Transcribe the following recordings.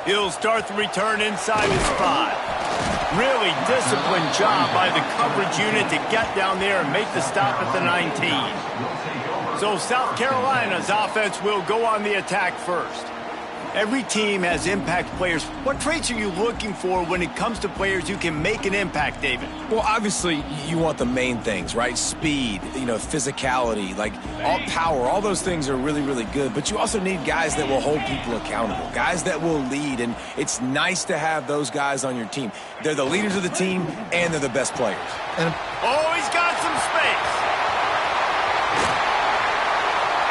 He'll start the return inside his 5. Really disciplined job by the coverage unit to get down there and make the stop at the 19. So South Carolina's offense will go on the attack first. Every team has impact players. What traits are you looking for when it comes to players who can make an impact, David? Well, obviously, you want the main things, right? Speed, physicality, like all power. All those things are really, really good. But you also need guys that will hold people accountable, guys that will lead. And it's nice to have those guys on your team. They're the leaders of the team, and they're the best players. Oh, he's got some space.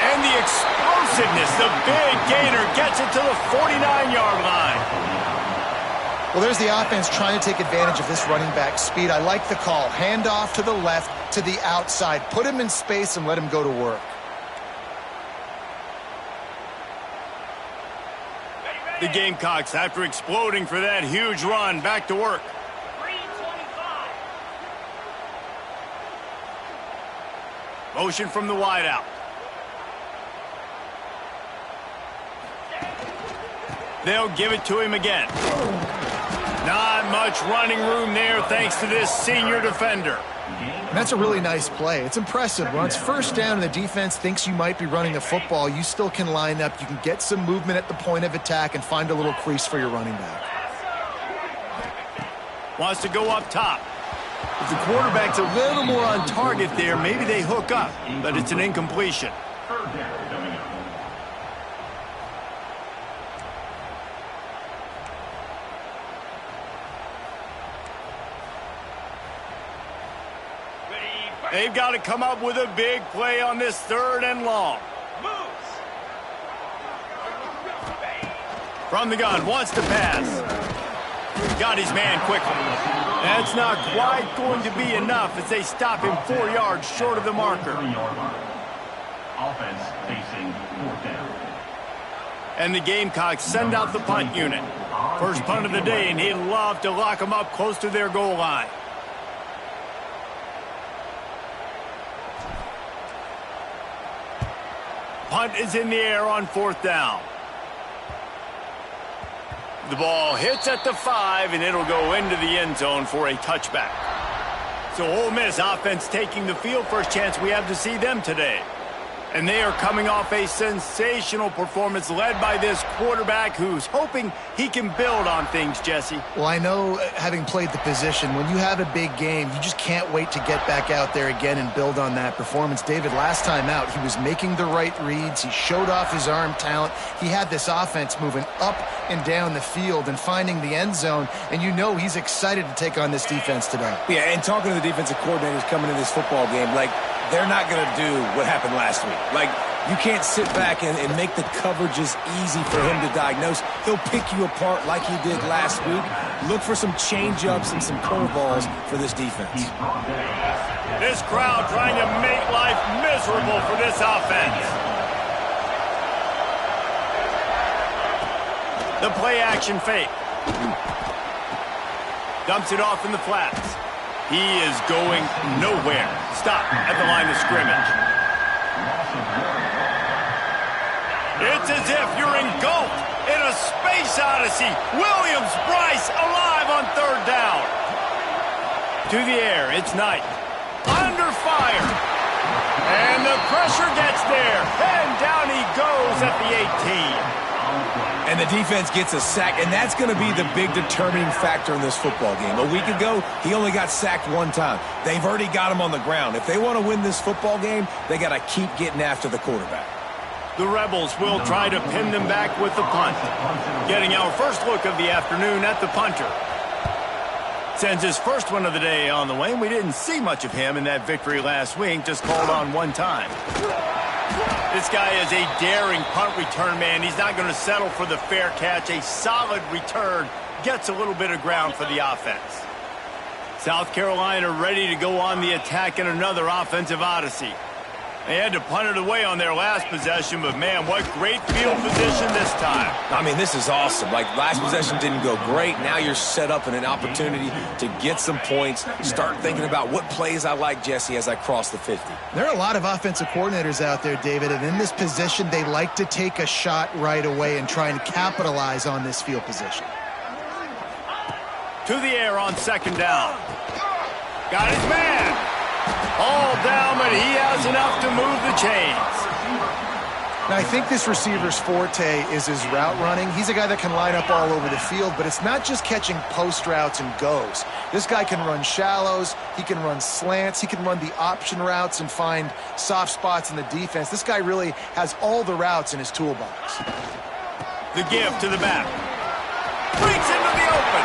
And the explosiveness, the big gainer gets it to the 49-yard line. Well, there's the offense trying to take advantage of this running back speed. I like the call. Hand off to the left, to the outside. Put him in space and let him go to work. The Gamecocks, after exploding for that huge run, back to work. Motion from the wideout. They'll give it to him again. Not much running room there thanks to this senior defender. And that's a really nice play. It's impressive. When it's first down and the defense thinks you might be running the football, you still can line up. You can get some movement at the point of attack and find a little crease for your running back. Wants to go up top. If the quarterback's a little more on target there, maybe they hook up, but it's an incompletion. They've got to come up with a big play on this 3rd and long. From the gun, wants to pass. Got his man quickly. That's not quite going to be enough as they stop him 4 yards short of the marker. Offense facing 4th down. And the Gamecocks send out the punt unit. First punt of the day, and he'd love to lock them up close to their goal line. Punt is in the air on 4th down. The ball hits at the 5, and it'll go into the end zone for a touchback. So Ole Miss offense taking the field. First chance we have to see them today. And they are coming off a sensational performance led by this quarterback who's hoping he can build on things, Jesse. Well, I know, having played the position, when you have a big game, you just can't wait to get back out there again and build on that performance. David, last time out, he was making the right reads. He showed off his arm talent. He had this offense moving up and down the field and finding the end zone, and you know he's excited to take on this defense today. Yeah, and talking to the defensive coordinators coming into this football game, they're not going to do what happened last week. You can't sit back and make the coverages easy for him to diagnose. He'll pick you apart like he did last week. Look for some change-ups and some curveballs for this defense. This crowd trying to make life miserable for this offense. The play-action fake. Dumps it off in the flats. He is going nowhere. Stop at the line of scrimmage. It's as if you're engulfed in a space odyssey. Williams-Brice alive on 3rd down. To the air, it's Knight. Under fire. And the pressure gets there. And down he goes at the 18. And the defense gets a sack, and that's going to be the big determining factor in this football game. A week ago, he only got sacked 1 time. They've already got him on the ground. If they want to win this football game, they got to keep getting after the quarterback. The Rebels will try to pin them back with the punt. Getting our first look of the afternoon at the punter. Sends his first one of the day on the way. We didn't see much of him in that victory last week, just called on 1 time. This guy is a daring punt return man. He's not going to settle for the fair catch. A solid return gets a little bit of ground for the offense. South Carolina ready to go on the attack in another offensive odyssey. They had to punt it away on their last possession, but man, what great field position this time. I mean, this is awesome. Like, last possession didn't go great. Now you're set up in an opportunity to get some points. Start thinking about what plays I like, Jesse, as I cross the 50. There are a lot of offensive coordinators out there, David, and in this position, they like to take a shot right away and try and capitalize on this field position. To the air on second down. Got his man. All down, but he has enough to move the chains. Now, I think this receiver's forte is his route running. He's a guy that can line up all over the field, but it's not just catching post routes and goes. This guy can run shallows, he can run slants, he can run the option routes and find soft spots in the defense. This guy really has all the routes in his toolbox. The give to the back. Breaks into the open.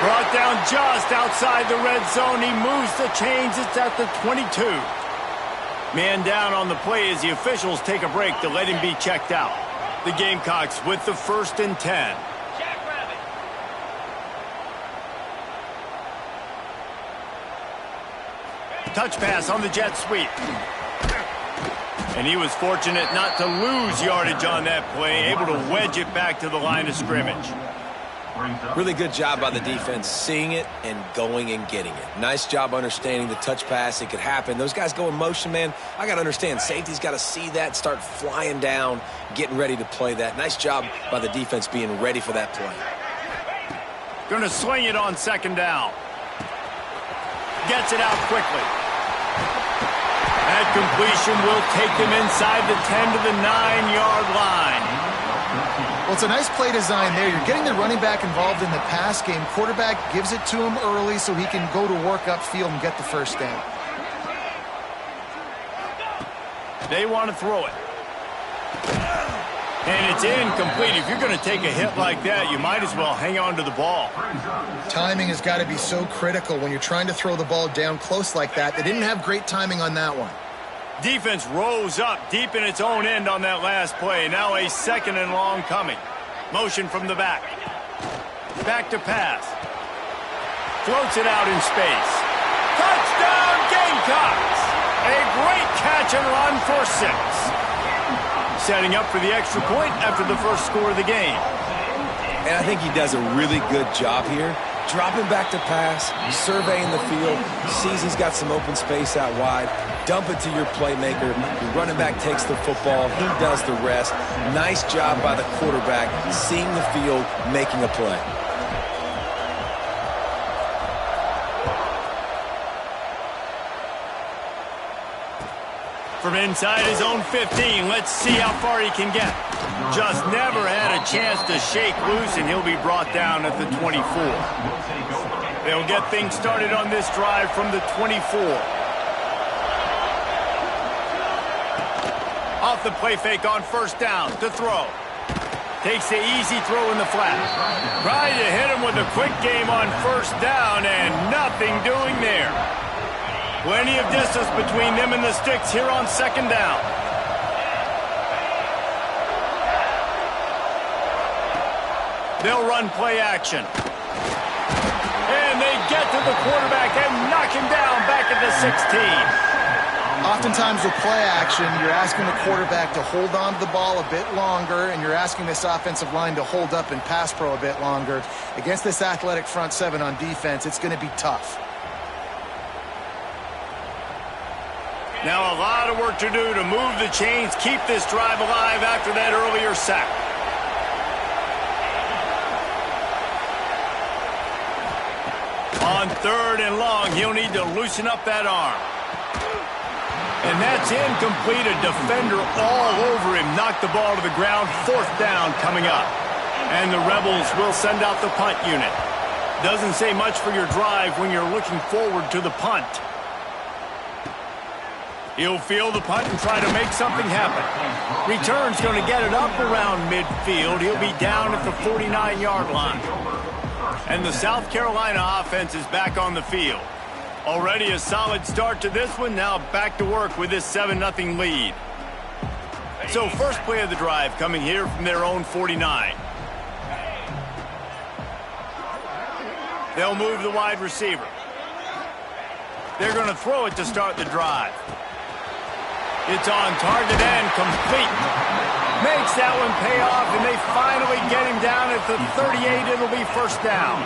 Brought down just outside the red zone. He moves the chains. It's at the 22. Man down on the play as the officials take a break to let him be checked out. The Gamecocks with the 1st and 10. Touch pass on the jet sweep. And he was fortunate not to lose yardage on that play, able to wedge it back to the line of scrimmage. Really good job by the defense seeing it and going and getting it. Nice job understanding the touch pass. It could happen. Those guys go in motion, man. I got to understand. Safety's got to see that, start flying down, getting ready to play that. Nice job by the defense being ready for that play. Going to sling it on second down. Gets it out quickly. That completion will take them inside the 10 to the 9-yard line. Well, it's a nice play design there. You're getting the running back involved in the pass game. Quarterback gives it to him early so he can go to work upfield and get the first down. They want to throw it. And it's incomplete. If you're going to take a hit like that, you might as well hang on to the ball. Timing has got to be so critical when you're trying to throw the ball down close like that. They didn't have great timing on that one. Defense rose up deep in its own end on that last play. Now a 2nd and long coming. Motion from the back. Back to pass. Floats it out in space. Touchdown Gamecocks! A great catch and run for 6. Setting up for the extra point after the first score of the game. And I think he does a really good job here. Dropping back to pass, surveying the field, sees he's got some open space out wide, dump it to your playmaker. The running back takes the football, he does the rest. Nice job by the quarterback, seeing the field, making a play. From inside his own 15, let's see how far he can get. Just never had a chance to shake loose, and he'll be brought down at the 24. They'll get things started on this drive from the 24. Off the play fake on first down to throw. Takes the easy throw in the flat. Trying to hit him with a quick game on first down, and nothing doing there. Plenty of distance between them and the sticks here on second down. They'll run play action. And they get to the quarterback and knock him down back at the 16. Oftentimes with play action, you're asking the quarterback to hold on to the ball a bit longer, and you're asking this offensive line to hold up and pass pro a bit longer. Against this athletic front 7 on defense, it's going to be tough. Now a lot of work to do to move the chains, keep this drive alive after that earlier sack. On 3rd and long, he'll need to loosen up that arm. And that's incomplete. A defender all over him. Knocked the ball to the ground. 4th down coming up. And the Rebels will send out the punt unit. Doesn't say much for your drive when you're looking forward to the punt. He'll field the punt and try to make something happen. Return's going to get it up around midfield. He'll be down at the 49-yard line. And the South Carolina offense is back on the field. Already a solid start to this one. Now back to work with this 7-0 lead. So first play of the drive coming here from their own 49. They'll move the wide receiver. They're going to throw it to start the drive. It's on target and complete. Makes that one pay off, and they finally at the 38. It'll be first down.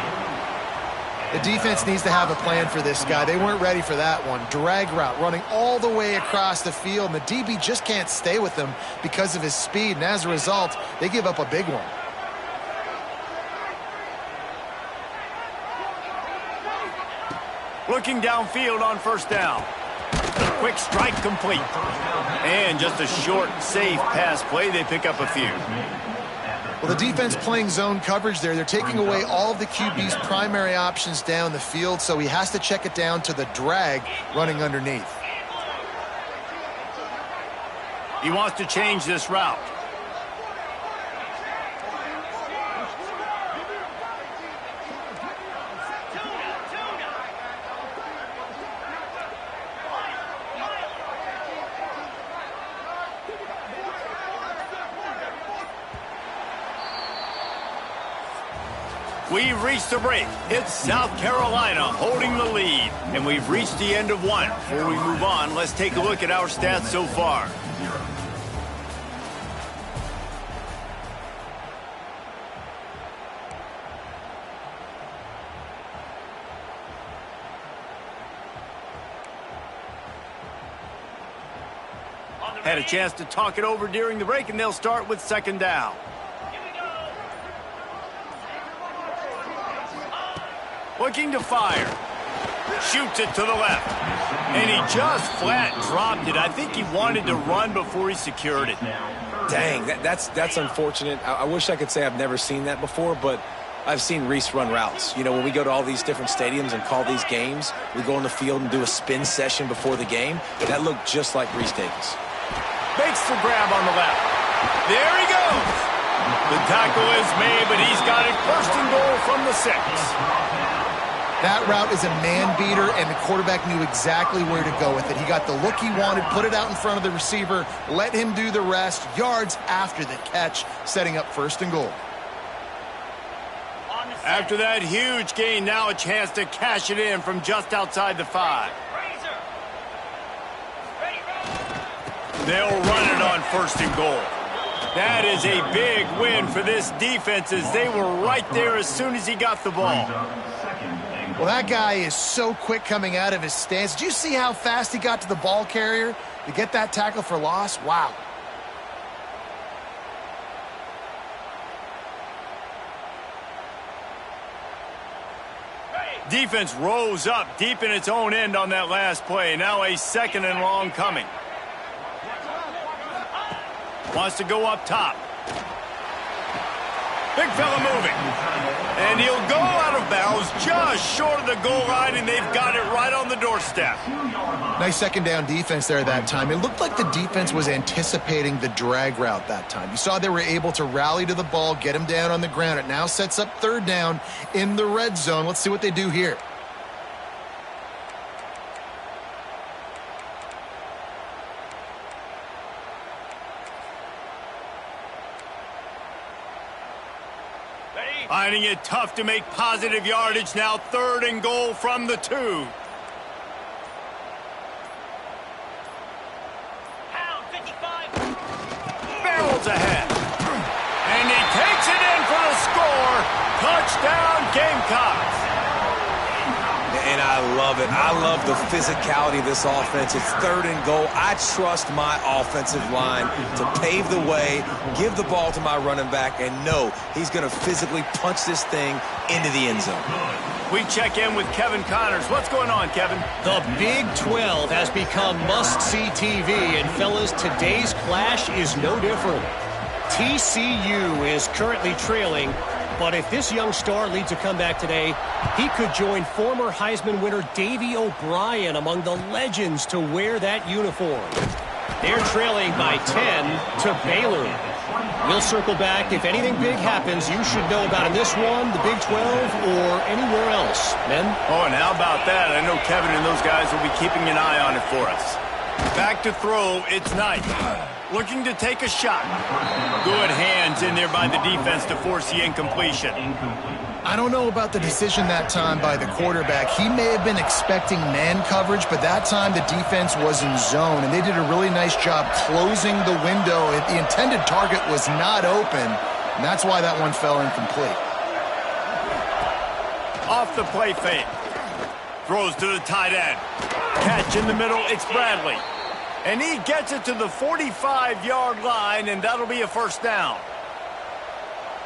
The defense needs to have a plan for this guy. They weren't ready for that one. Drag route running all the way across the field, and the DB just can't stay with him because of his speed, and as a result, they give up a big one. Looking downfield on first down. Quick strike complete. And just a short, safe pass play. They pick up a few. Well, the defense playing zone coverage there. They're taking away all of the QB's primary options down the field, so he has to check it down to the drag running underneath. He wants to change this route. We've reached the break. It's South Carolina holding the lead. And we've reached the end of one. Before we move on, let's take a look at our stats so far. Had a chance to talk it over during the break, and they'll start with second down. Looking to fire. Shoots it to the left. And he just flat dropped it. I think he wanted to run before he secured it. Dang, that's unfortunate. I wish I could say I've never seen that before, but I've seen Reese run routes. You know, when we go to all these different stadiums and call these games, we go on the field and do a spin session before the game. That looked just like Reese Davis. Makes the grab on the left. There he goes. The tackle is made, but he's got it first and goal from the 6. That route is a man beater, and the quarterback knew exactly where to go with it. He got the look he wanted, put it out in front of the receiver, let him do the rest, yards after the catch, setting up first and goal. After that huge gain, now a chance to cash it in from just outside the 5. They'll run it on first and goal. That is a big win for this defense, as they were right there as soon as he got the ball. Well, that guy is so quick coming out of his stance. Did you see how fast he got to the ball carrier to get that tackle for loss? Wow. Defense rose up deep in its own end on that last play. Now a second and long coming. Wants to go up top. Big fella moving. And he'll go out of bounds just short of the goal line, and they've got it right on the doorstep. Nice second down defense there that time. It looked like the defense was anticipating the drag route that time. You saw they were able to rally to the ball, get him down on the ground. It now sets up third down in the red zone. Let's see what they do here. Finding it tough to make positive yardage. Now third and goal from the 2. Barrels ahead. And he takes it in for the score. Touchdown Gamecocks. And I love it. I love the physicality of this offense. It's third and goal. I trust my offensive line to pave the way, give the ball to my running back, and know he's going to physically punch this thing into the end zone. We check in with Kevin Connors. What's going on, Kevin? The Big 12 has become must-see TV, and fellas, today's clash is no different. TCU is currently trailing, but if this young star leads a comeback today, he could join former Heisman winner Davey O'Brien among the legends to wear that uniform. They're trailing by 10 to Baylor. We'll circle back. If anything big happens, you should know about in this one, the Big 12, or anywhere else. Men? Oh, and how about that? I know Kevin and those guys will be keeping an eye on it for us. Back to throw, it's Knight. Looking to take a shot. Good hands in there by the defense to force the incompletion. I don't know about the decision that time by the quarterback. He may have been expecting man coverage, but that time the defense was in zone, and they did a really nice job closing the window. The intended target was not open, And that's why that one fell incomplete. Off the play fake. Throws to the tight end. Catch in the middle, it's Bradley. And he gets it to the 45-yard line, and that'll be a first down.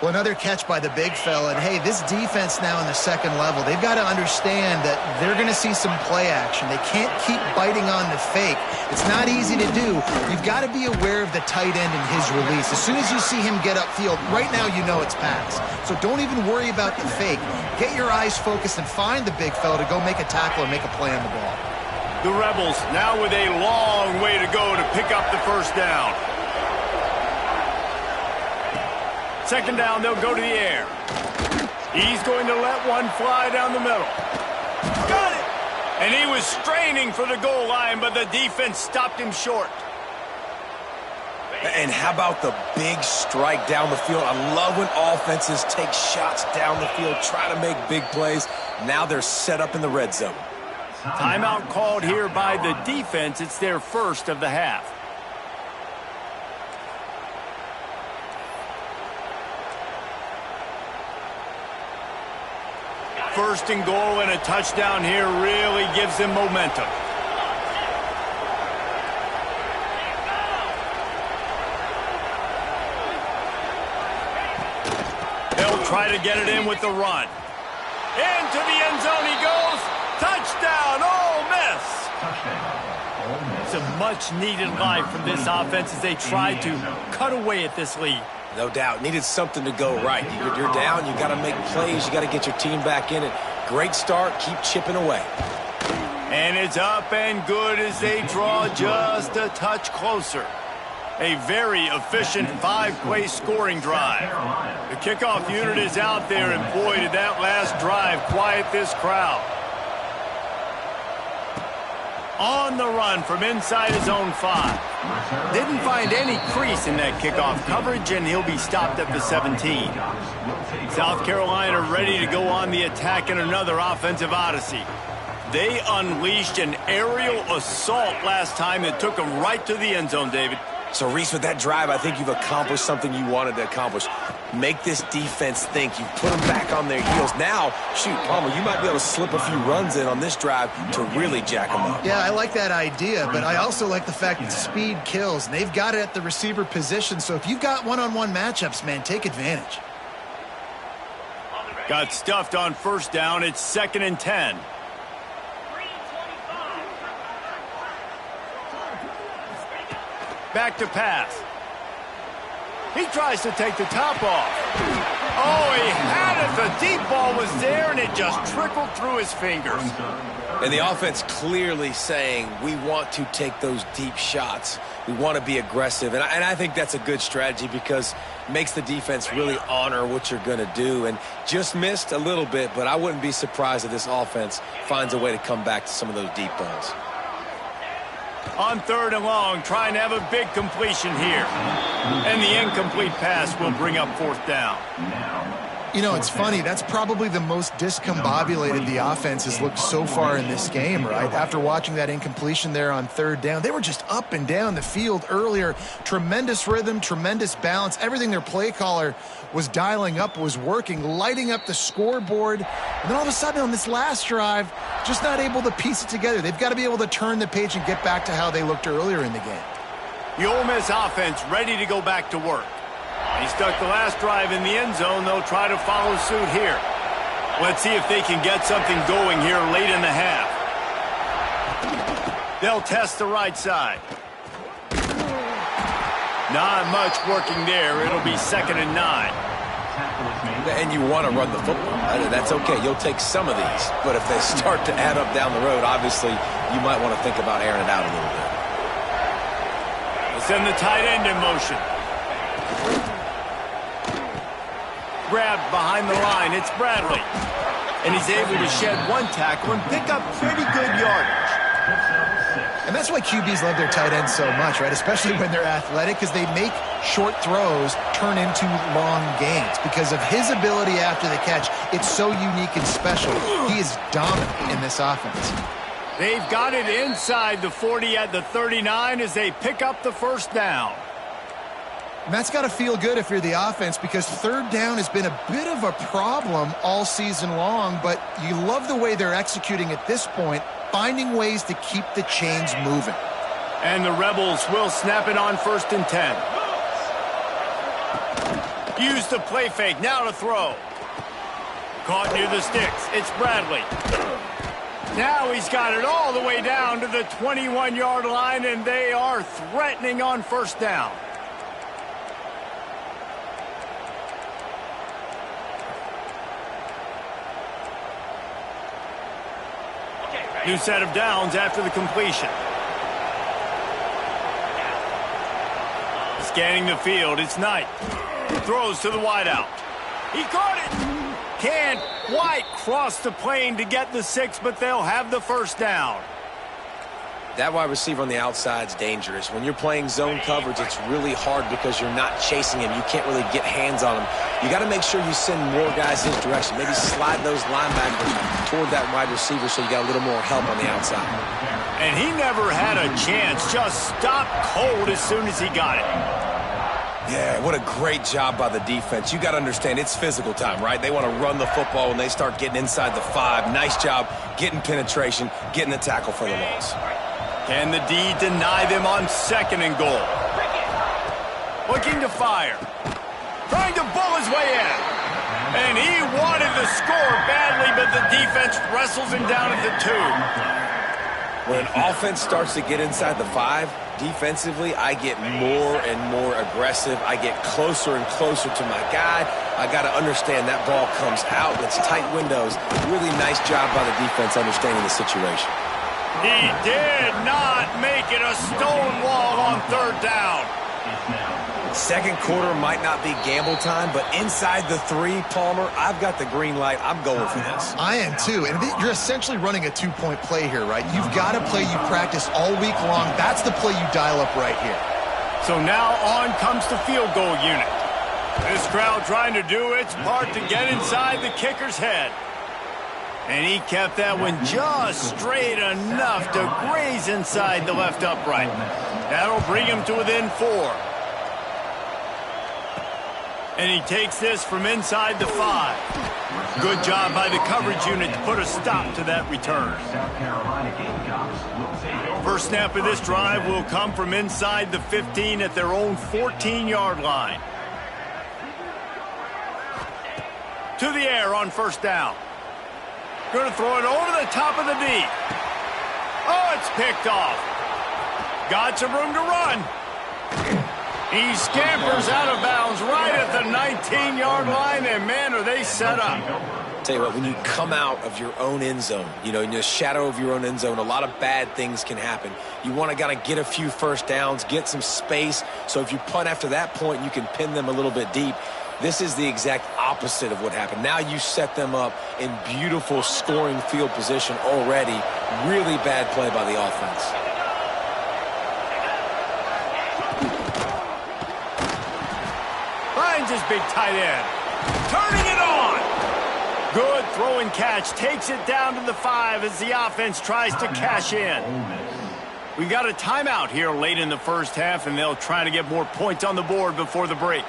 Well, another catch by the big fella. And, hey, this defense now in the second level, they've got to understand that they're going to see some play action. They can't keep biting on the fake. It's not easy to do. You've got to be aware of the tight end and his release. As soon as you see him get upfield, right now you know it's pass. So don't even worry about the fake. Get your eyes focused and find the big fella to go make a tackle or make a play on the ball. The Rebels now with a long way to go to pick up the first down. Second down, they'll go to the air. He's going to let one fly down the middle. Got it! And he was straining for the goal line, but the defense stopped him short. And how about the big strike down the field? I love when offenses take shots down the field, try to make big plays. Now they're set up in the red zone. Timeout called here by the defense. It's their first of the half. First and goal and a touchdown here really gives them momentum. They'll try to get it in with the run. Into the end zone he goes. Touchdown, Ole Miss. It's a much-needed life from this offense as they try to cut away at this lead. No doubt. Needed something to go right. You're down. You got to make plays. You got to get your team back in it. Great start. Keep chipping away. And it's up and good as they draw just a touch closer. A very efficient five-play scoring drive. The kickoff unit is out there, and boy, did that last drive quiet this crowd. On the run from inside his own 5. Didn't find any crease in that kickoff coverage, and he'll be stopped at the 17. South Carolina ready to go on the attack in another offensive odyssey. They unleashed an aerial assault last time that took them right to the end zone, David. So, Reese, with that drive, I think you've accomplished something you wanted to accomplish. Make this defense think. You put them back on their heels. Now, shoot, Palmer, you might be able to slip a few runs in on this drive to really jack them up. Yeah, I like that idea, but I also like the fact that speed kills. And they've got it at the receiver position, so if you've got one-on-one matchups, man, take advantage. Got stuffed on first down. It's 2nd and 10. Back to pass. He tries to take the top off. Oh, he had it. The deep ball was there, and it just trickled through his fingers. And the offense clearly saying, we want to take those deep shots. We want to be aggressive. And I think that's a good strategy because it makes the defense really honor what you're going to do. And just missed a little bit, but I wouldn't be surprised if this offense finds a way to come back to some of those deep balls. On 3rd and long, trying to have a big completion here. And the incomplete pass will bring up 4th down. You know, it's funny. That's probably the most discombobulated the offense has looked so far in this game, right? After watching that incompletion there on 3rd down, they were just up and down the field earlier. Tremendous rhythm, tremendous balance. Everything their play caller was dialing up was working, lighting up the scoreboard. And then all of a sudden on this last drive, just not able to piece it together. They've got to be able to turn the page and get back to how they looked earlier in the game. The Ole Miss offense ready to go back to work. He stuck the last drive in the end zone. They'll try to follow suit here. Let's see if they can get something going here late in the half. They'll test the right side. Not much working there. It'll be 2nd and 9. And you want to run the football. That's okay. You'll take some of these. But if they start to add up down the road, obviously, you might want to think about airing it out a little bit. They'll send the tight end in motion. Grabbed behind the line. It's Bradley. And he's able to shed one tackle and pick up pretty good yardage. And that's why QBs love their tight ends so much, right? Especially when they're athletic, because they make short throws turn into long gains. Because of his ability after the catch, it's so unique and special. He is dominant in this offense. They've got it inside the 40 at the 39 as they pick up the first down. And that's got to feel good if you're the offense, because third down has been a bit of a problem all season long, but you love the way they're executing at this point, finding ways to keep the chains moving. And the Rebels will snap it on 1st and 10. Use the play fake, now to throw. Caught near the sticks, it's Bradley. Now he's got it all the way down to the 21-yard line, and they are threatening on 1st down. New set of downs after the completion. Scanning the field, it's Knight. Throws to the wideout. He caught it. Can't quite cross the plane to get the 6, but they'll have the 1st down. That wide receiver on the outside is dangerous. When you're playing zone coverage, it's really hard because you're not chasing him. You can't really get hands on him. You got to make sure you send more guys his direction. Maybe slide those linebackers toward that wide receiver so you got a little more help on the outside. And he never had a chance. Just stopped cold as soon as he got it. Yeah, what a great job by the defense. You got to understand, it's physical time, right? They want to run the football when they start getting inside the 5. Nice job getting penetration, getting the tackle for the loss. Can the D deny them on 2nd and goal? Looking to fire. Trying to bull his way in. And he wanted the score badly, but the defense wrestles him down at the 2. When an offense starts to get inside the 5, defensively, I get more and more aggressive. I get closer and closer to my guy. I got to understand that ball comes out. It's tight windows. Really nice job by the defense understanding the situation. He did not make it a stone wall on 3rd down. Second quarter might not be gamble time, but inside the 3, Palmer, I've got the green light. I'm going for this. I am too. And you're essentially running a 2-point play here, right? You've got a play you practice all week long. That's the play you dial up right here. So now on comes the field goal unit. This crowd trying to do its part to get inside the kicker's head. And he kept that one just straight enough to graze inside the left upright. That'll bring him to within 4. And he takes this from inside the 5. Good job by the coverage unit to put a stop to that return. First snap of this drive will come from inside the 15 at their own 14-yard line. To the air on 1st down. Going to throw it over the top of the D. Oh, it's picked off. Got some room to run. He scampers out of bounds right at the 19-yard line, and man, are they set up. Tell you what, when you come out of your own end zone, you know, in the shadow of your own end zone, a lot of bad things can happen. You want to kind of get a few 1st downs, get some space, so if you punt after that point, you can pin them a little bit deep. This is the exact opposite of what happened. Now you set them up in beautiful scoring field position already. Really bad play by the offense. Finds his big tight end. Turning it on. Good throw and catch. Takes it down to the 5 as the offense tries to cash in. We got a timeout here late in the 1st half, and they'll try to get more points on the board before the break.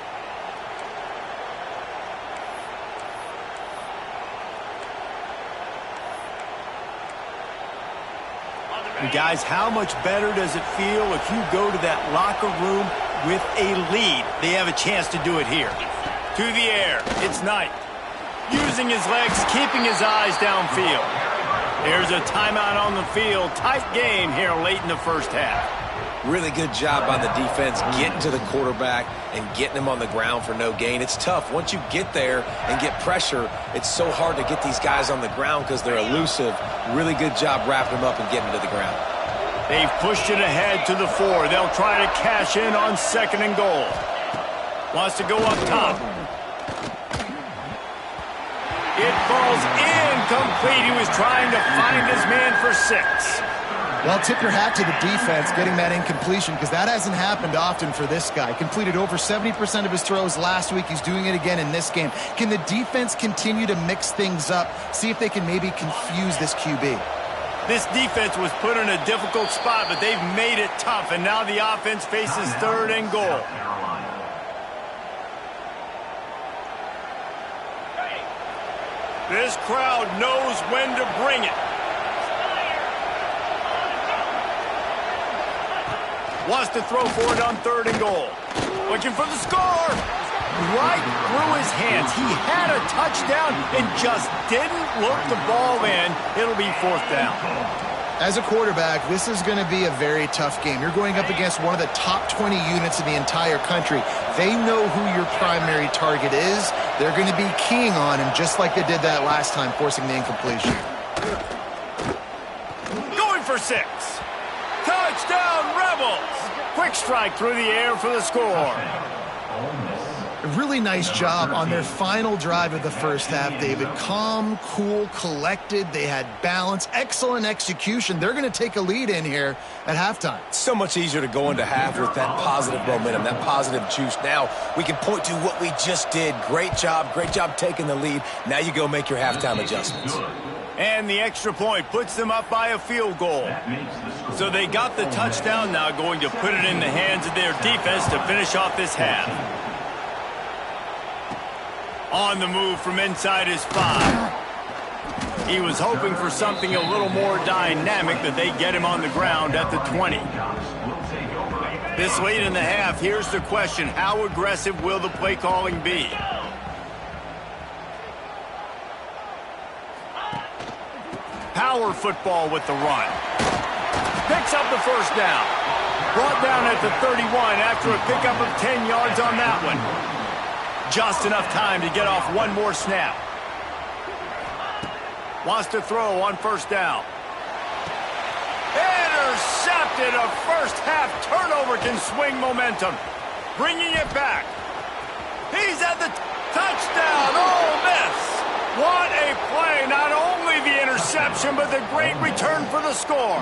And guys, how much better does it feel if you go to that locker room with a lead? They have a chance to do it here. To the air, it's Knight. Using his legs, keeping his eyes downfield. There's a timeout on the field. Tight game here late in the 1st half. Really good job by the defense getting to the quarterback and getting him on the ground for no gain. It's tough. Once you get there and get pressure, it's so hard to get these guys on the ground because they're elusive. Really good job wrapping them up and getting to the ground. They've pushed it ahead to the 4. They'll try to cash in on 2nd and goal. Wants to go up top. It falls incomplete. He was trying to find his man for 6. Well, tip your hat to the defense getting that incompletion, because that hasn't happened often for this guy. Completed over 70% of his throws last week. He's doing it again in this game. Can the defense continue to mix things up, see if they can maybe confuse this QB? This defense was put in a difficult spot, but they've made it tough, and now the offense faces 3rd and goal. This crowd knows when to bring it. Wants to throw for it on 3rd and goal. Looking for the score. Right through his hands. He had a touchdown and just didn't look the ball in. It'll be 4th down. As a quarterback, this is going to be a very tough game. You're going up against one of the top 20 units in the entire country. They know who your primary target is. They're going to be keying on him just like they did that last time, forcing the incompletion. Going for 6. Touchdown, Rebels! Quick strike through the air for the score. A really nice job on their final drive of the first half, David. Calm, cool, collected. They had balance, excellent execution. They're going to take a lead in here at halftime. So much easier to go into half with that positive momentum, that positive juice. Now we can point to what we just did. Great job taking the lead. Now you go make your halftime adjustments. And the extra point puts them up by a field goal. So they got the touchdown, now going to put it in the hands of their defense to finish off this half. On the move from inside his 5. He was hoping for something a little more dynamic, that they get him on the ground at the 20. This late in the half, here's the question: how aggressive will the play calling be? Power football with the run. Picks up the 1st down. Brought down at the 31 after a pickup of 10 yards on that one. Just enough time to get off one more snap. Wants to throw on 1st down. Intercepted. A first half turnover can swing momentum. Bringing it back. He's at the touchdown. Ole Miss. What a play. Not only the interception, but the great return for the score.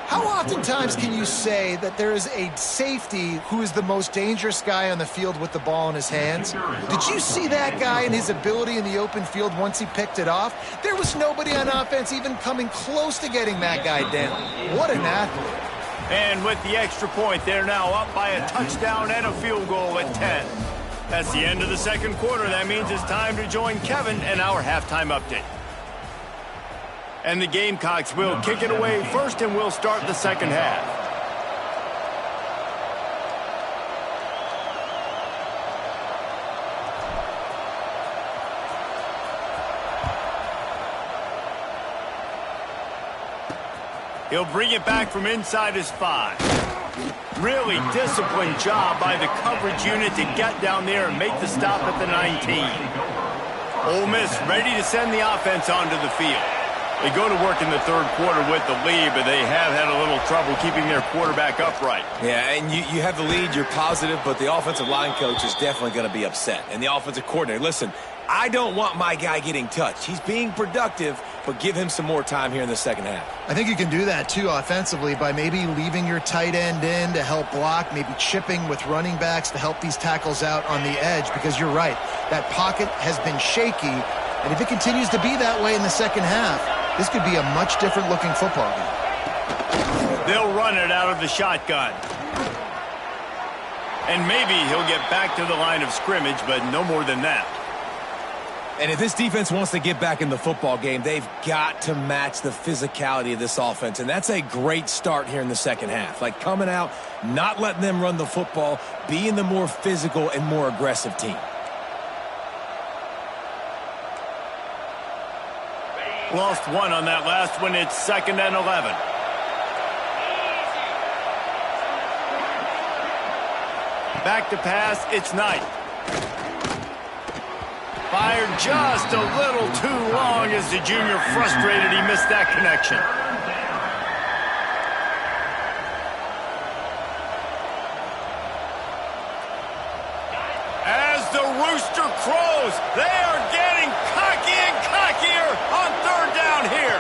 How oftentimes can you say that there is a safety who is the most dangerous guy on the field with the ball in his hands? Did you see that guy and his ability in the open field once he picked it off? There was nobody on offense even coming close to getting that guy down. What an athlete. And with the extra point, they're now up by a touchdown and a field goal at 10. That's the end of the 2nd quarter. That means it's time to join Kevin and our halftime update. And the Gamecocks will kick it away first, and we'll start the 2nd half. He'll bring it back from inside his 5. Really disciplined job by the coverage unit to get down there and make the stop at the 19. Ole Miss ready to send the offense onto the field. They go to work in the 3rd quarter with the lead, but they have had a little trouble keeping their quarterback upright. Yeah, and you have the lead, you're positive, but the offensive line coach is definitely going to be upset. And the offensive coordinator, listen, I don't want my guy getting touched. He's being productive, but give him some more time here in the 2nd half. I think you can do that, too, offensively, by maybe leaving your tight end in to help block, maybe chipping with running backs to help these tackles out on the edge, because you're right, that pocket has been shaky, and if it continues to be that way in the 2nd half, this could be a much different looking football game. They'll run it out of the shotgun. And maybe he'll get back to the line of scrimmage, but no more than that. And if this defense wants to get back in the football game, they've got to match the physicality of this offense. And that's a great start here in the 2nd half. Like coming out, not letting them run the football, being the more physical and more aggressive team. Lost one on that last one. It's 2nd and 11. Back to pass. It's Knight. Fired just a little too long as the junior frustrated. He missed that connection. As the rooster crows, they are getting cocky and cockier on 3rd down here.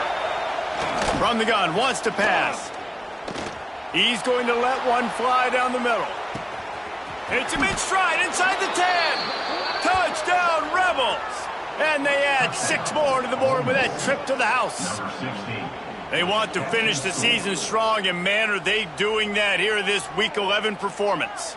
From the gun, wants to pass. He's going to let one fly down the middle. Hits him in stride inside the 10. Touchdown, Rebels. And they add 6 more to the board with that trip to the house. They want to finish the season strong, and man, are they doing that here in this Week 11 performance.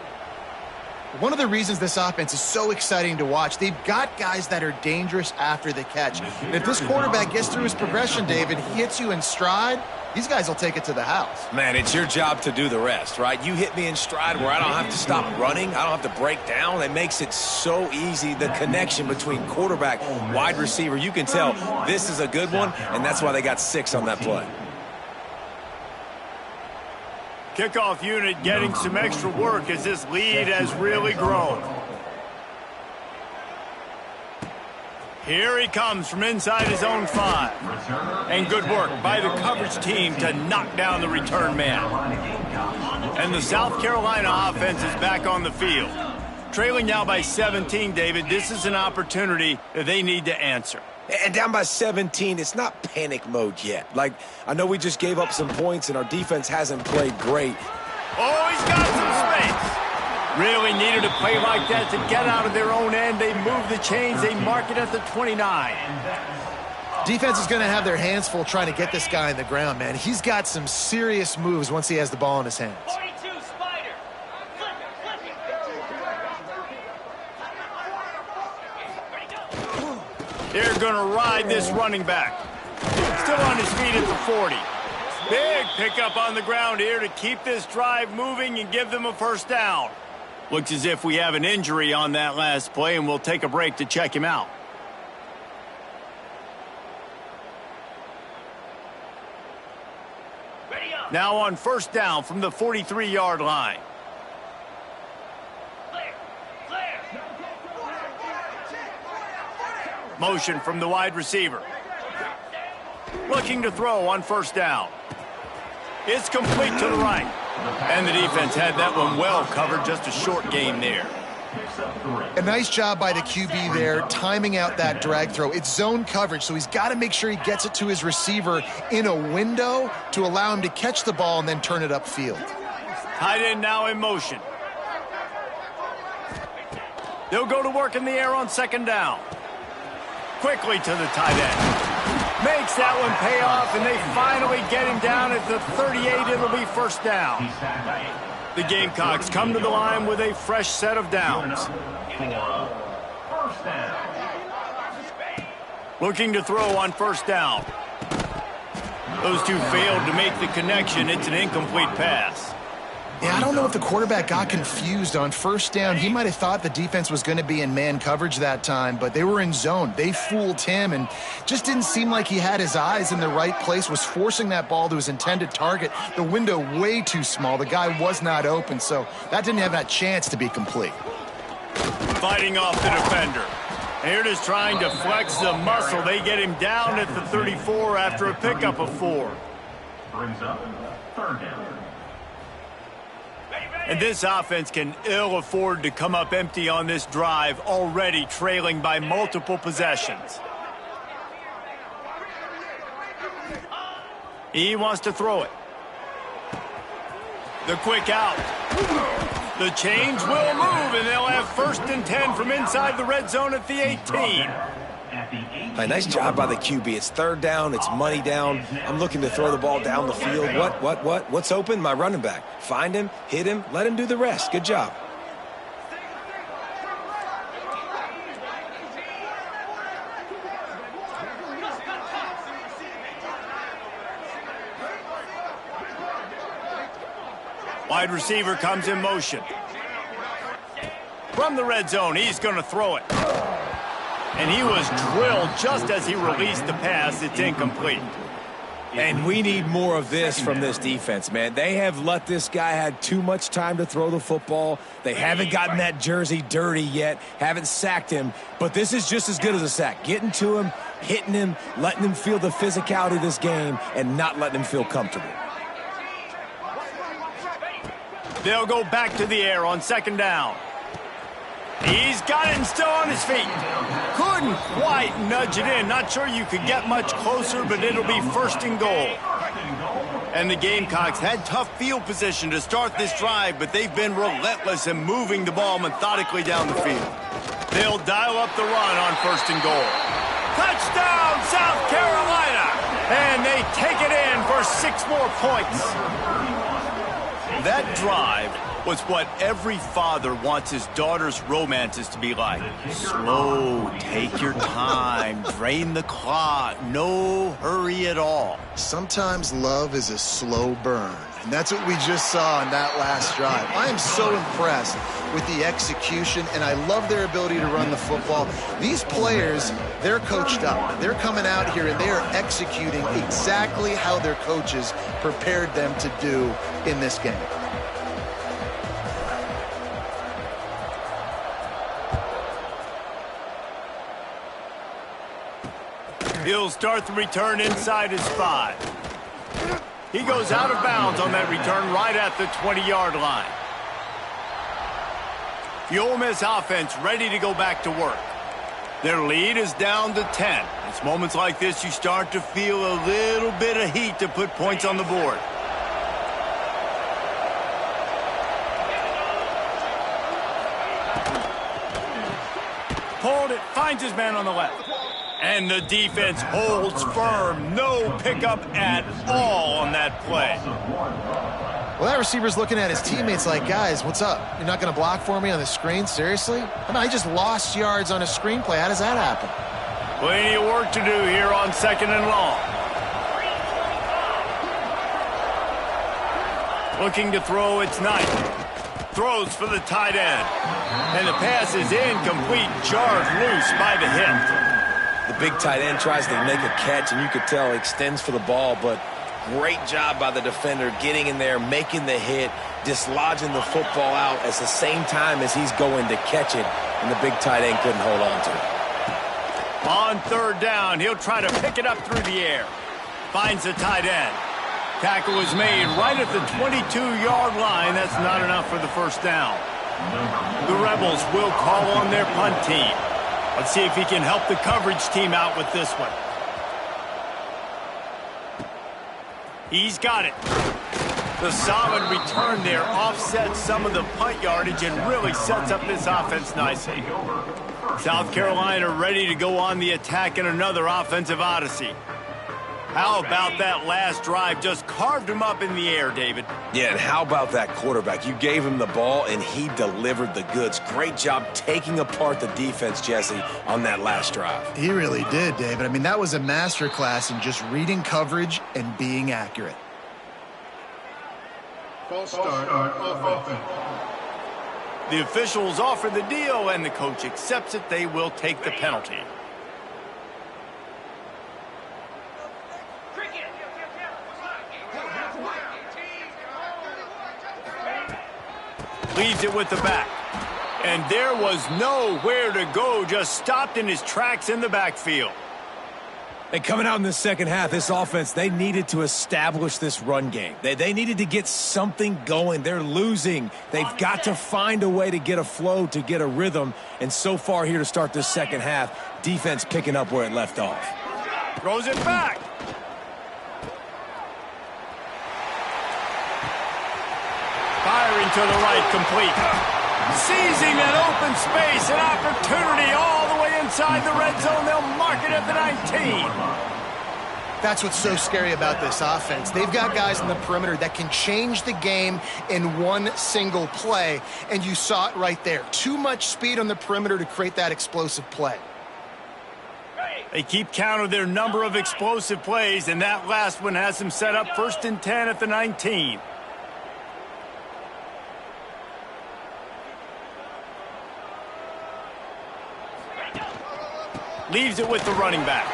One of the reasons this offense is so exciting to watch, they've got guys that are dangerous after the catch. And if this quarterback gets through his progression, David, he hits you in stride, these guys will take it to the house. Man, it's your job to do the rest, right? You hit me in stride where I don't have to stop running. I don't have to break down. It makes it so easy, the connection between quarterback, wide receiver. You can tell this is a good one, and that's why they got 6 on that play. Kickoff unit getting some extra work as this lead has really grown. Here he comes from inside his own 5. And good work by the coverage team to knock down the return man. And the South Carolina offense is back on the field. Trailing now by 17, David, this is an opportunity that they need to answer. And down by 17, it's not panic mode yet. Like, I know we just gave up some points and our defense hasn't played great. Oh, he's got some space. Really needed a play like that to get out of their own end. They move the chains. They mark it at the 29. Defense is going to have their hands full trying to get this guy on the ground, man. He's got some serious moves once he has the ball in his hands. 42 Spider. They're going to ride this running back. Still on his feet at the 40. Big pickup on the ground here to keep this drive moving and give them a first down. Looks as if we have an injury on that last play, and we'll take a break to check him out. Now on first down from the 43-yard line. Motion from the wide receiver. Looking to throw on first down. It's complete to the right. And the defense had that one well covered, just a short game there. A nice job by the QB there, timing out that drag throw. It's zone coverage, so he's got to make sure he gets it to his receiver in a window to allow him to catch the ball and then turn it upfield. Tight end now in motion. They'll go to work in the air on second down. Quickly to the tight end. Makes that one pay off, and they finally get him down at the 38. It'll be first down. The Gamecocks come to the line with a fresh set of downs. Looking to throw on first down. Those two failed to make the connection. It's an incomplete pass. Yeah, I don't know if the quarterback got confused on first down. He might have thought the defense was going to be in man coverage that time, but they were in zone. They fooled him and just didn't seem like he had his eyes in the right place, was forcing that ball to his intended target. The window way too small. The guy was not open, so that didn't have that chance to be complete. Fighting off the defender. Here it is trying to flex the muscle. They get him down at the 34 after a pickup of 4. Brings up third down. And this offense can ill afford to come up empty on this drive, already trailing by multiple possessions. He wants to throw it. The quick out. The change will move, and they'll have first and 10 from inside the red zone at the 18. Hey, nice job by the QB. It's third down. It's money down. I'm looking to throw the ball down the field. What's open? My running back. Find him, hit him, let him do the rest. Good job. Wide receiver comes in motion. From the red zone, he's going to throw it. And he was drilled just as he released the pass. It's incomplete. And we need more of this from this defense, man. They have let this guy have too much time to throw the football. They haven't gotten that jersey dirty yet, haven't sacked him. But this is just as good as a sack. Getting to him, hitting him, letting him feel the physicality of this game, and not letting him feel comfortable. They'll go back to the air on second down. He's got it and still on his feet. Couldn't quite nudge it in. Not sure you could get much closer, but it'll be first and goal. And the Gamecocks had tough field position to start this drive, but they've been relentless in moving the ball methodically down the field. They'll dial up the run on first and goal. Touchdown, South Carolina! And they take it in for 6 more points. That drive was what every father wants his daughter's romances to be like. Slow, take your time, drain the clock, no hurry at all. Sometimes love is a slow burn, and that's what we just saw on that last drive. I am so impressed with the execution, and I love their ability to run the football. These players, they're coached up. They're coming out here, and they are executing exactly how their coaches prepared them to do in this game. He'll start the return inside his 5. He goes out of bounds on that return right at the 20-yard line. The Ole Miss offense ready to go back to work. Their lead is down to 10. It's moments like this you start to feel a little bit of heat to put points on the board. Pulled it, finds his man on the left. And the defense holds firm. No pickup at all on that play. Well, that receiver's looking at his teammates like, guys, what's up? You're not going to block for me on the screen? Seriously? I mean, I just lost yards on a screenplay. How does that happen? Plenty of work to do here on 2nd and long. Looking to throw, it's Knight. Throws for the tight end. And the pass is incomplete, jarred loose by the hip. The big tight end tries to make a catch, and you could tell he extends for the ball, but great job by the defender getting in there, making the hit, dislodging the football out at the same time as he's going to catch it, and the big tight end couldn't hold on to it. On 3rd down, he'll try to pick it up through the air. Finds the tight end. Tackle is made right at the 22-yard line. That's not enough for the first down. The Rebels will call on their punt team. Let's see if he can help the coverage team out with this one. He's got it. The solid return there offsets some of the punt yardage and really sets up this offense nicely. South Carolina ready to go on the attack in another offensive odyssey. How about that last drive? Just carved him up in the air, David. Yeah, and how about that quarterback? You gave him the ball, and he delivered the goods. Great job taking apart the defense, Jesse, on that last drive. He really did, David. I mean, that was a masterclass in just reading coverage and being accurate. False start, offense. The officials offer the deal, and the coach accepts it. They will take the penalty. Leaves it with the back. And there was nowhere to go, just stopped in his tracks in the backfield. And coming out in the second half, this offense, they needed to establish this run game. They needed to get something going. They're losing. They've got to find a way to get a flow, to get a rhythm. And so far here to start this second half, defense picking up where it left off. Throws it back. Firing to the right, complete. Seizing that open space, an opportunity all the way inside the red zone. They'll mark it at the 19. That's what's so scary about this offense. They've got guys in the perimeter that can change the game in one single play, and you saw it right there. Too much speed on the perimeter to create that explosive play. They keep count of their number of explosive plays, and that last one has them set up 1st and 10 at the 19. Leaves it with the running back.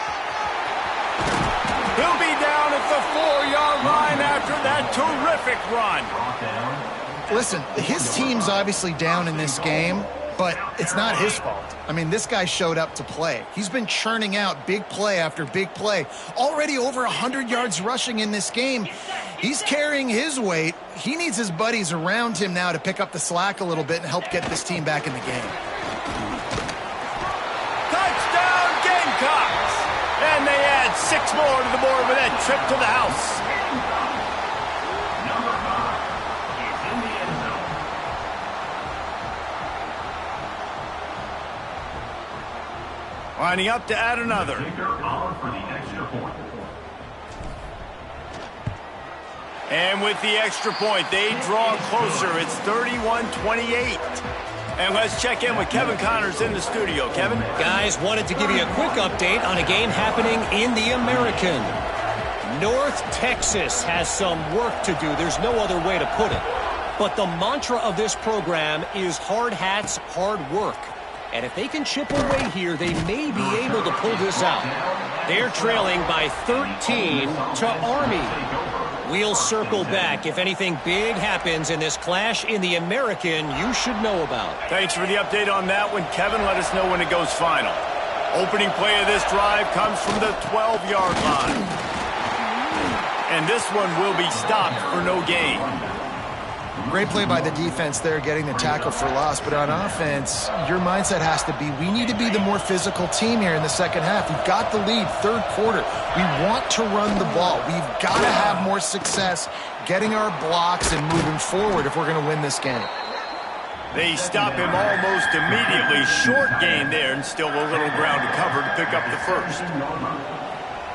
He'll be down at the 4-yard line after that terrific run. Listen, his team's obviously down in this game, but it's not his fault. I mean, this guy showed up to play. He's been churning out big play after big play. Already over 100 yards rushing in this game. He's carrying his weight. He needs his buddies around him now to pick up the slack a little bit and help get this team back in the game. And they add 6 more to the board with that trip to the house. Number 5 is in the end zone. Lining up to add another. Kicker on for the extra point. And with the extra point, they draw closer. It's 31-28. And let's check in with Kevin Connors in the studio. Kevin? Guys, wanted to give you a quick update on a game happening in the American. North Texas has some work to do. There's no other way to put it. But the mantra of this program is hard hats, hard work. And if they can chip away here, they may be able to pull this out. They're trailing by 13 to Army. We'll circle back. If anything big happens in this clash in the American, you should know about. Thanks for the update on that one, Kevin. Let us know when it goes final. Opening play of this drive comes from the 12-yard line. And this one will be stopped for no gain. Great play by the defense there, getting the tackle for loss. But on offense, your mindset has to be, we need to be the more physical team here in the second half. We've got the lead, third quarter. We want to run the ball. We've got to have more success getting our blocks and moving forward if we're going to win this game. They stop him almost immediately. Short gain there, and still a little ground to cover to pick up the first.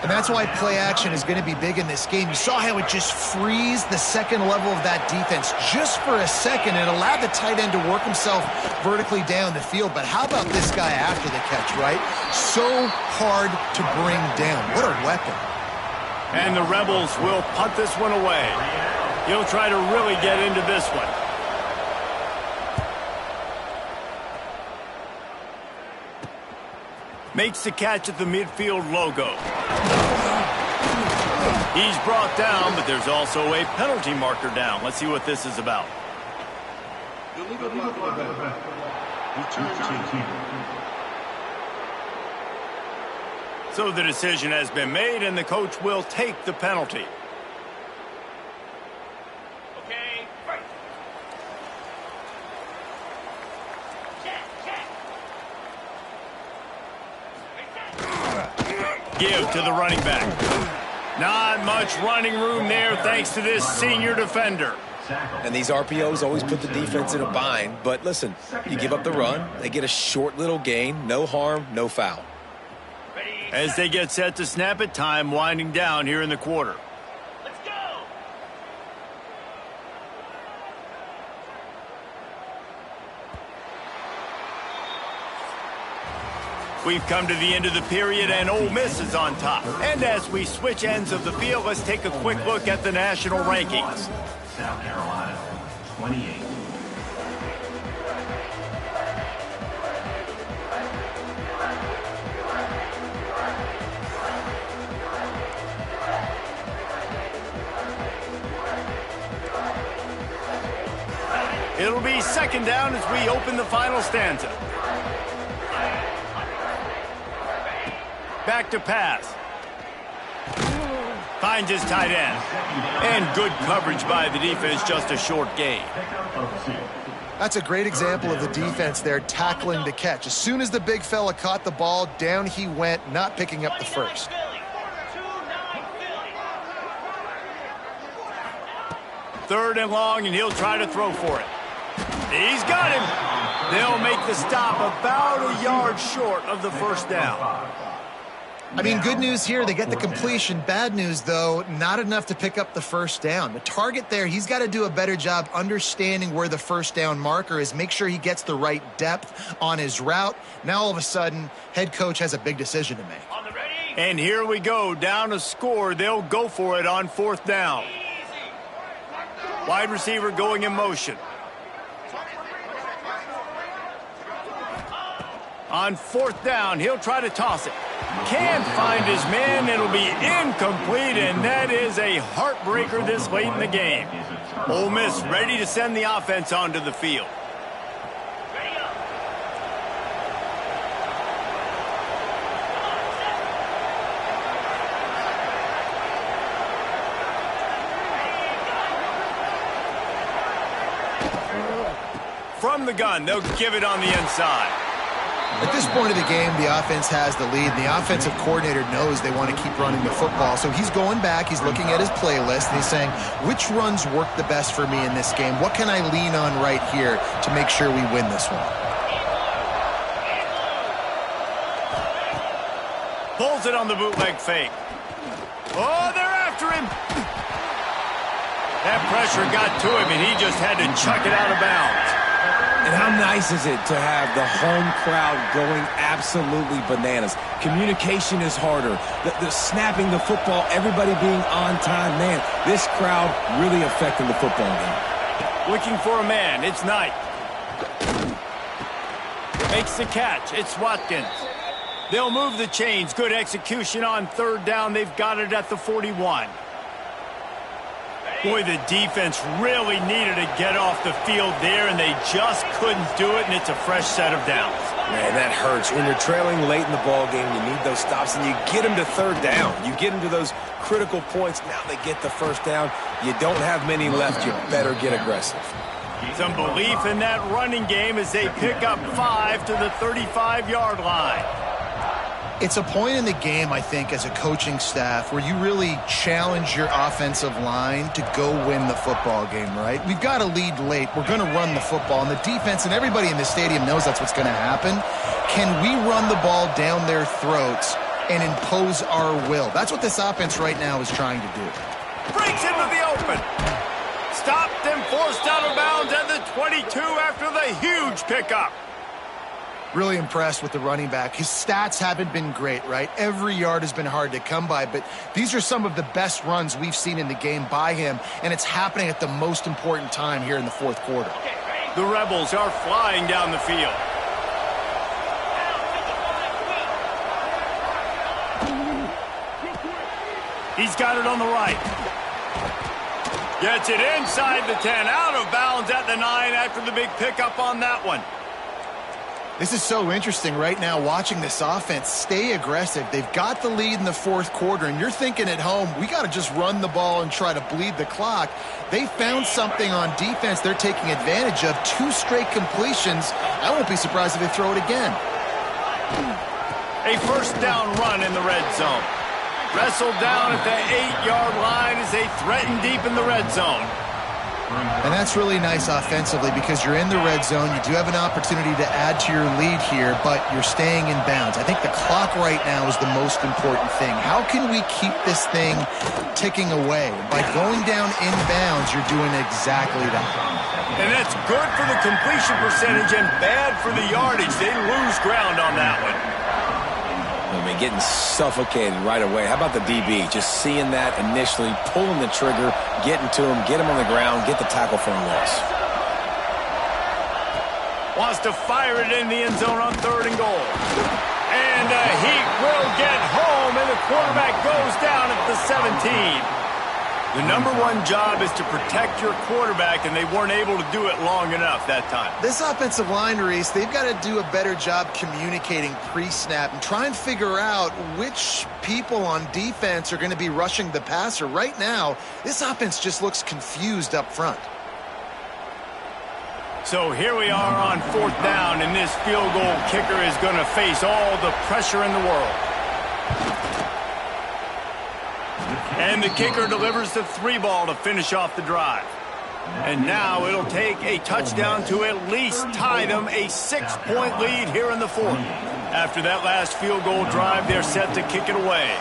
And that's why play action is going to be big in this game. You saw how it just frees the second level of that defense just for a second. It allowed the tight end to work himself vertically down the field. But how about this guy after the catch, right? So hard to bring down. What a weapon. And the Rebels will punt this one away. He'll try to really get into this one. Makes the catch at the midfield logo. He's brought down, but there's also a penalty marker down. Let's see what this is about. So the decision has been made, and the coach will take the penalty. Give to the running back. Not much running room there thanks to this senior defender. And these RPOs always put the defense in a bind. But listen, you give up the run, they get a short little gain, no harm, no foul. As they get set to snap it, time winding down here in the quarter. Let's go! We've come to the end of the period, and Ole Miss is on top. And as we switch ends of the field, let's take a quick look at the national rankings. South Carolina, 28. It'll be second down as we open the final stanza. Back to pass. Finds his tight end. And good coverage by the defense, just a short gain. That's a great example of the defense there tackling the catch. As soon as the big fella caught the ball, down he went, not picking up the first. Third and long, and he'll try to throw for it. He's got him. They'll make the stop about a yard short of the first down. I mean, good news here, they get the completion. Bad news, though, not enough to pick up the first down. The target there, he's got to do a better job understanding where the first down marker is, make sure he gets the right depth on his route. Now, all of a sudden, head coach has a big decision to make. And here we go, down a score. They'll go for it on fourth down. Wide receiver going in motion. On fourth down, he'll try to toss it. Can't find his man. It'll be incomplete, and that is a heartbreaker this late in the game. Ole Miss ready to send the offense onto the field. From the gun, they'll give it on the inside. At this point of the game, the offense has the lead. The offensive coordinator knows they want to keep running the football. So he's going back, he's looking at his playlist, and he's saying, which runs work the best for me in this game? What can I lean on right here to make sure we win this one? Pulls it on the bootleg fake. Oh, they're after him. That pressure got to him, and he just had to chuck it out of bounds. And how nice is it to have the home crowd going absolutely bananas? Communication is harder. The snapping the football, everybody being on time. Man, this crowd really affecting the football game. Looking for a man. It's Knight. Makes the catch. It's Watkins. They'll move the chains. Good execution on third down. They've got it at the 41. Boy, the defense really needed to get off the field there, and they just couldn't do it, and it's a fresh set of downs. Man, that hurts. When you're trailing late in the ball game, you need those stops, and you get them to third down. You get them to those critical points. Now they get the first down. You don't have many left. You better get aggressive. Some belief in that running game as they pick up 5 to the 35-yard line. It's a point in the game, I think, as a coaching staff where you really challenge your offensive line to go win the football game, right? We've got to lead late. We're going to run the football, and the defense and everybody in the stadium knows that's what's going to happen. Can we run the ball down their throats and impose our will? That's what this offense right now is trying to do. Breaks into the open. Stopped and forced out of bounds at the 22 after the huge pickup. Really impressed with the running back. His stats haven't been great, right? Every yard has been hard to come by, but these are some of the best runs we've seen in the game by him, and it's happening at the most important time here in the fourth quarter. The Rebels are flying down the field. He's got it on the right. Gets it inside the 10, out of bounds at the 9 after the big pickup on that one. This is so interesting right now, watching this offense stay aggressive. They've got the lead in the fourth quarter, and you're thinking at home, we got to just run the ball and try to bleed the clock. They found something on defense they're taking advantage of. 2 straight completions. I won't be surprised if they throw it again. A first down run in the red zone. Wrestled down at the 8-yard line as they threaten deep in the red zone. And that's really nice offensively because you're in the red zone. You do have an opportunity to add to your lead here, but you're staying in bounds. I think the clock right now is the most important thing. How can we keep this thing ticking away? By going down in bounds, you're doing exactly that. And that's good for the completion percentage and bad for the yardage. They lose ground on that one. I mean, getting suffocated right away. How about the DB? Just seeing that initially, pulling the trigger, getting to him, get him on the ground, get the tackle for a loss. Wants to fire it in the end zone on 3rd and goal. And he will get home, and the quarterback goes down at the 17. The number one job is to protect your quarterback, and they weren't able to do it long enough that time. This offensive line, Reese, they've got to do a better job communicating pre-snap and try and figure out which people on defense are going to be rushing the passer. Right now, this offense just looks confused up front. So here we are on 4th down, and this field goal kicker is going to face all the pressure in the world. And the kicker delivers the 3-ball to finish off the drive. And now it'll take a touchdown to at least tie them a 6-point lead here in the 4th. After that last field goal drive, they're set to kick it away.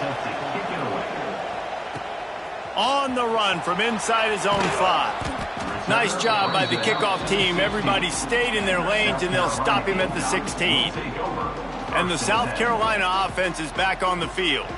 On the run from inside his own 5. Nice job by the kickoff team. Everybody stayed in their lanes, and they'll stop him at the 16. And the South Carolina offense is back on the field.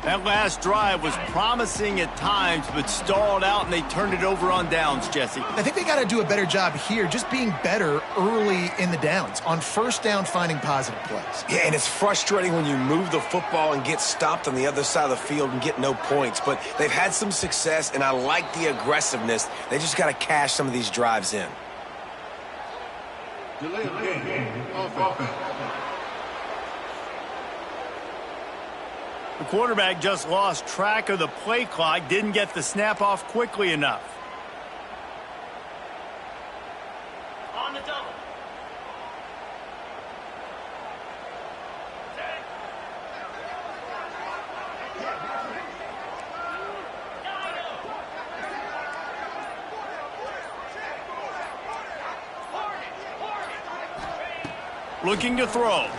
That last drive was promising at times, but stalled out, and they turned it over on downs, Jesse. I think they got to do a better job here, just being better early in the downs. On 1st down, finding positive plays. Yeah, and it's frustrating when you move the football and get stopped on the other side of the field and get no points. But they've had some success, and I like the aggressiveness. They just got to cash some of these drives in. Delay of game. Offense. The quarterback just lost track of the play clock, didn't get the snap off quickly enough. On the double. Looking to throw.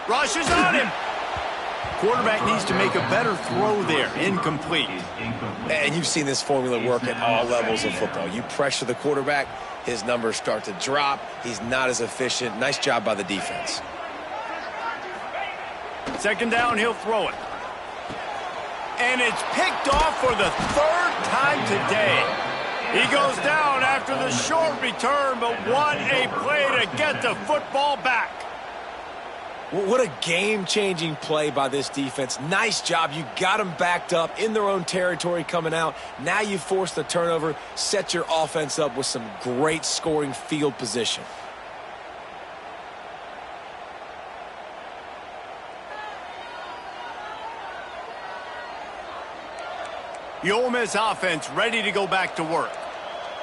Rushes on him. Quarterback needs to make a better throw there. Incomplete. And you've seen this formula work at all levels of football. You pressure the quarterback, his numbers start to drop. He's not as efficient. Nice job by the defense. Second down, he'll throw it. And it's picked off for the third time today. He goes down after the short return, but what a play to get the football back. What a game-changing play by this defense. Nice job. You got them backed up in their own territory coming out. Now you force the turnover, set your offense up with some great scoring field position. The Ole Miss offense ready to go back to work.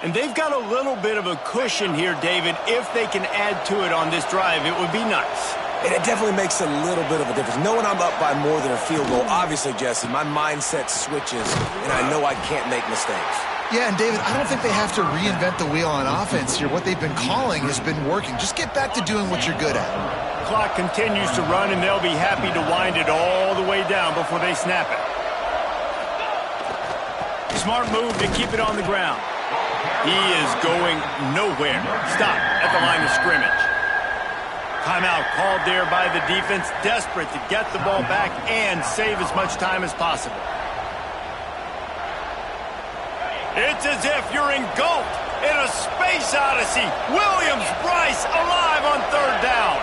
And they've got a little bit of a cushion here, David. If they can add to it on this drive, it would be nice. And it definitely makes a little bit of a difference. Knowing I'm up by more than a field goal, obviously, Jesse, my mindset switches, and I know I can't make mistakes. Yeah, and David, I don't think they have to reinvent the wheel on offense here. What they've been calling has been working. Just get back to doing what you're good at. Clock continues to run, and they'll be happy to wind it all the way down before they snap it. Smart move to keep it on the ground. He is going nowhere. Stop at the line of scrimmage. Timeout called there by the defense, desperate to get the ball back and save as much time as possible. It's as if you're engulfed in a space odyssey. Williams-Brice alive on third down.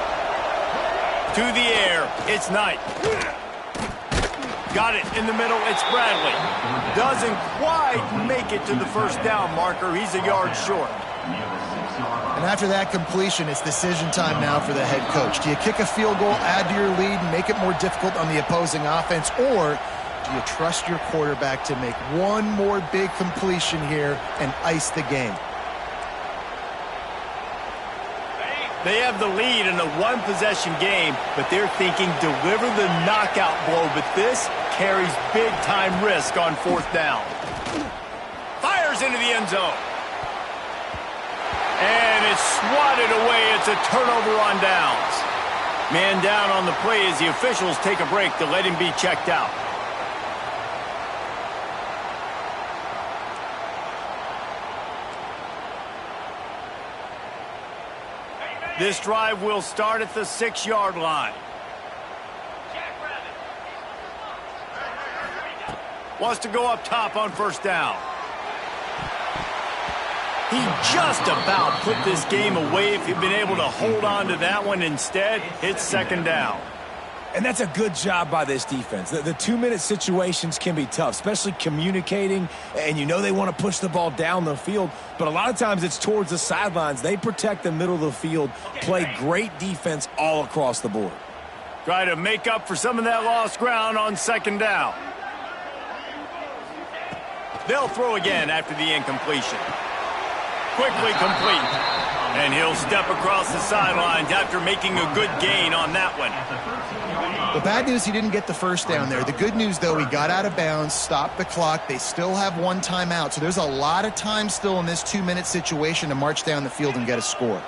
To the air, it's Knight. Got it in the middle, it's Bradley. Doesn't quite make it to the first down marker. He's a yard short. And after that completion, it's decision time now for the head coach. Do you kick a field goal, add to your lead, and make it more difficult on the opposing offense, or do you trust your quarterback to make one more big completion here and ice the game? They have the lead in a one-possession game, but they're thinking deliver the knockout blow, but this carries big-time risk on fourth down. Fires into the end zone. And it's swatted away. It's a turnover on downs. Man down on the play as the officials take a break to let him be checked out. This drive will start at the 6-yard line. Wants to go up top on first down. He just about put this game away if he'd been able to hold on to that one. Instead, it's second down. And that's a good job by this defense. The 2-minute situations can be tough, especially communicating, and you know they want to push the ball down the field, but a lot of times it's towards the sidelines. They protect the middle of the field, play great defense all across the board. Try to make up for some of that lost ground on second down. They'll throw again after the incompletion. Quickly complete. And he'll step across the sidelines after making a good gain on that one. The bad news, he didn't get the first down there. The good news, though, he got out of bounds, stopped the clock. They still have one timeout. So there's a lot of time still in this 2-minute situation to march down the field and get a score.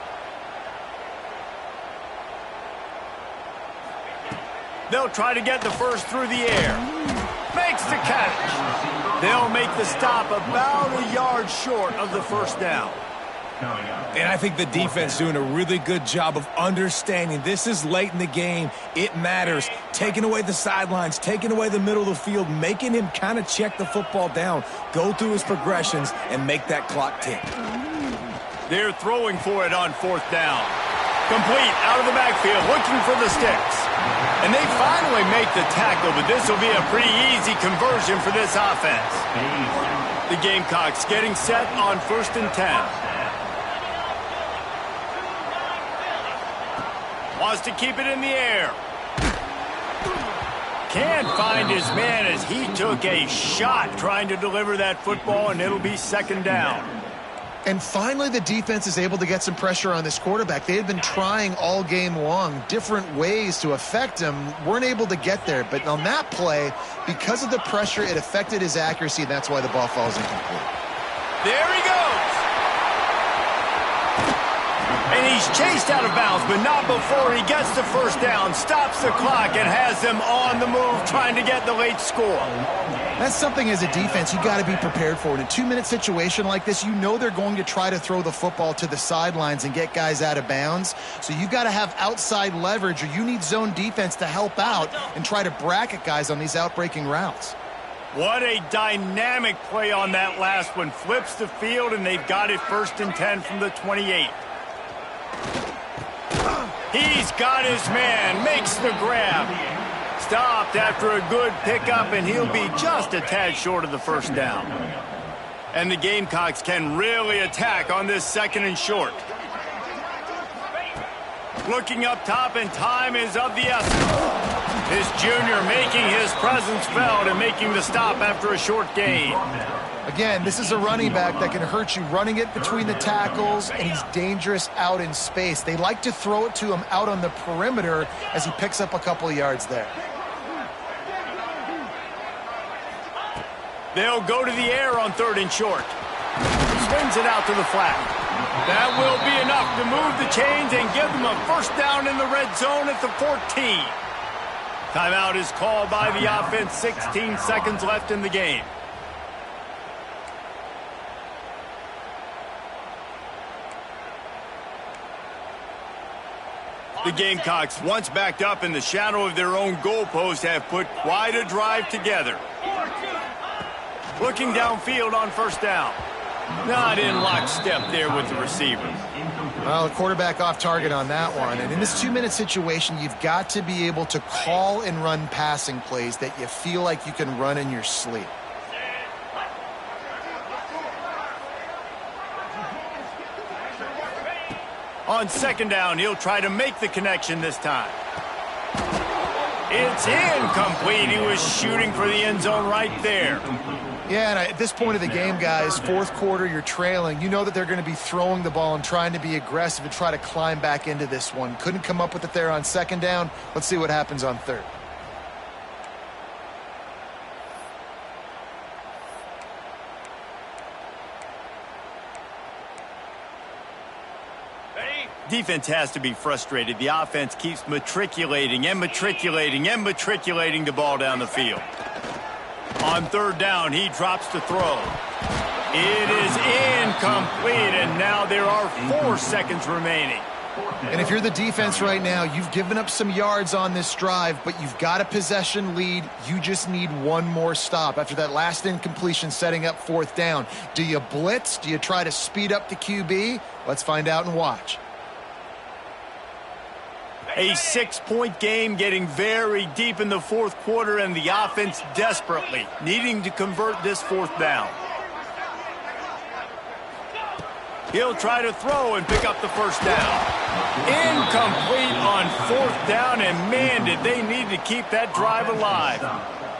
They'll try to get the first through the air. Makes the catch. They'll make the stop about a yard short of the first down. And I think the defense doing a really good job of understanding this is late in the game. It matters. Taking away the sidelines, taking away the middle of the field, making him kind of check the football down, go through his progressions, and make that clock tick. They're throwing for it on fourth down. Complete out of the backfield, looking for the sticks. And they finally make the tackle, but this will be a pretty easy conversion for this offense. The Gamecocks getting set on 1st and 10. Wants to keep it in the air. Can't find his man as he took a shot trying to deliver that football, and it'll be second down. And finally, the defense is able to get some pressure on this quarterback. They had been trying all game long, different ways to affect him, weren't able to get there. But on that play, because of the pressure, it affected his accuracy, and that's why the ball falls incomplete. There he goes. And he's chased out of bounds, but not before he gets the first down, stops the clock, and has them on the move trying to get the late score. That's something as a defense you got to be prepared for. In a 2-minute situation like this, you know they're going to try to throw the football to the sidelines and get guys out of bounds. So you got to have outside leverage, or you need zone defense to help out and try to bracket guys on these outbreaking routes. What a dynamic play on that last one. Flips the field, and they've got it 1st and 10 from the 28. He's got his man, makes the grab. Stopped after a good pickup, and he'll be just a tad short of the first down. And the Gamecocks can really attack on this 2nd and short. Looking up top, and time is of the essence. This junior making his presence felt and making the stop after a short gain. Again, this is a running back that can hurt you running it between the tackles, and he's dangerous out in space. They like to throw it to him out on the perimeter as he picks up a couple of yards there. They'll go to the air on 3rd and short. Swings it out to the flat. That will be enough to move the chains and give them a first down in the red zone at the 14. Timeout is called by the offense. 16 seconds left in the game. The Gamecocks, once backed up in the shadow of their own goalpost, have put quite a drive together. Looking downfield on 1st down. Not in lockstep there with the receiver. Well, the quarterback off target on that one. And in this 2-minute situation, you've got to be able to call and run passing plays that you feel like you can run in your sleep. On 2nd down, he'll try to make the connection this time. It's incomplete. He was shooting for the end zone right there. Yeah, and at this point of the game, guys, 4th quarter, you're trailing. You know that they're going to be throwing the ball and trying to be aggressive and try to climb back into this one. Couldn't come up with it there on 2nd down. Let's see what happens on 3rd. Defense has to be frustrated. The offense keeps matriculating and matriculating and matriculating the ball down the field. On 3rd down, he drops to throw. It is incomplete, and now there are 4 seconds remaining. And if you're the defense right now, you've given up some yards on this drive, but you've got a possession lead. You just need one more stop. After that last incompletion setting up 4th down, do you blitz? Do you try to speed up the QB? Let's find out and watch. A 6-point game getting very deep in the 4th quarter, and the offense desperately needing to convert this 4th down. He'll try to throw and pick up the first down. Incomplete on 4th down, and man, did they need to keep that drive alive.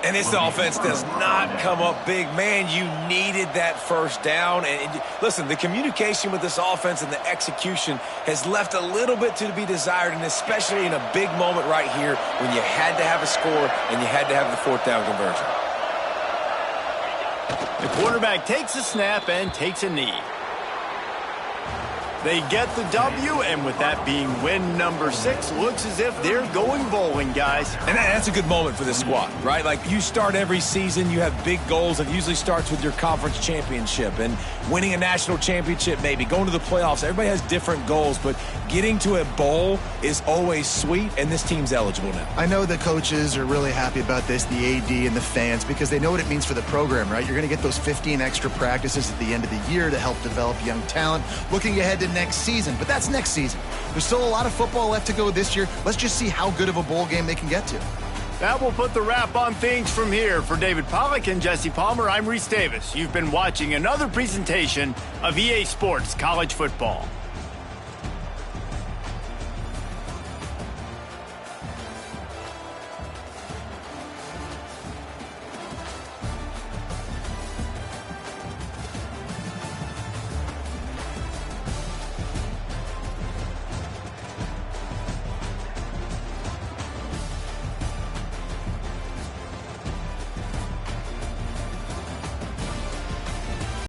And this offense does not come up big. Man, you needed that first down. And listen, the communication with this offense and the execution has left a little bit to be desired, and especially in a big moment right here when you had to have a score and you had to have the 4th down conversion. The quarterback takes a snap and takes a knee. They get the W, and with that being win number 6, looks as if they're going bowling, guys. And that's a good moment for this squad, right? Like, you start every season, you have big goals. It usually starts with your conference championship and winning a national championship, maybe going to the playoffs. Everybody has different goals, but getting to a bowl is always sweet, and this team's eligible now. I know the coaches are really happy about this, the AD and the fans, because they know what it means for the program, right? You're going to get those 15 extra practices at the end of the year to help develop young talent. Looking ahead to next season, but that's next season. There's still a lot of football left to go this year. Let's just see how good of a bowl game they can get to. That will put the wrap on things from here. For David Pollack and Jesse Palmer, I'm Reese Davis. You've been watching another presentation of EA Sports College Football.